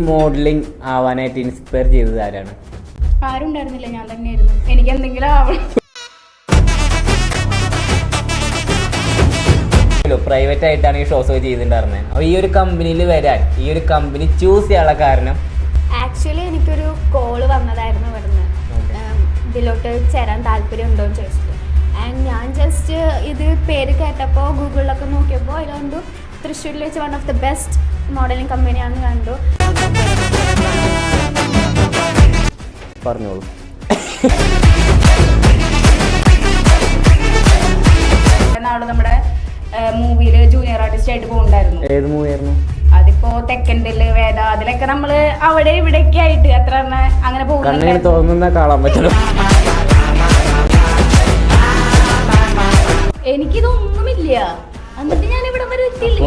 Modelling ആവാനായിട്ട് inspire ചെയ്തത് ആരാണ്? ആരും ഉണ്ടായിരുന്നില്ല, ഞാൻ തന്നെയായിരുന്നു. എനിക്ക് എന്തെങ്കിലും ആവണം. പ്രൈവറ്റ് ആയിട്ടാണ് ഈ ഷോസ് ചെയ്തിട്ടുണ്ടായിരുന്നത്. അപ്പോൾ ഈ ഒരു കമ്പനിയിൽ വരാൻ, ഈ ഒരു കമ്പനി ചൂസ് ചെയ്യാനുള്ള കാരണം? ആക്ച്വലി എനിക്കൊരു കോള് വന്നതായിരുന്നു ഇവിടുന്ന്, ഇതിലോട്ട് ചേരാൻ താല്പര്യം ഉണ്ടോ എന്ന് ചോദിച്ചിട്ട്. ആൻഡ് ഞാൻ ജസ്റ്റ് ഇത് പേര് കേട്ടപ്പോൾ ഗൂഗിളിലൊക്കെ നോക്കിയപ്പോൾ അതിലുണ്ട് തൃശ്ശൂരിൽ വെച്ച് one of the best modelling കമ്പനിയാണെന്ന് കണ്ടു. പറഞ്ഞോളൂ. നാളെ നമ്മുടെ മൂവിയിൽ ജൂനിയർ ആർട്ടിസ്റ്റ് ആയിട്ട് പോകുന്നുണ്ടായിരുന്നു. ഏത് മൂവിയായിരുന്നു? അതിപ്പോ തെക്കൻഡില് വേദ, അതിലൊക്കെ നമ്മള് അവിടെ ഇവിടെയൊക്കെ ആയിട്ട് അത്ര അങ്ങനെ തോന്നുന്ന കാണാൻ പറ്റുള്ളൂ. എനിക്കിതൊന്നുമില്ല, എന്നിട്ട് ഞാൻ ഇവിടെ വരെ എത്തിയില്ല.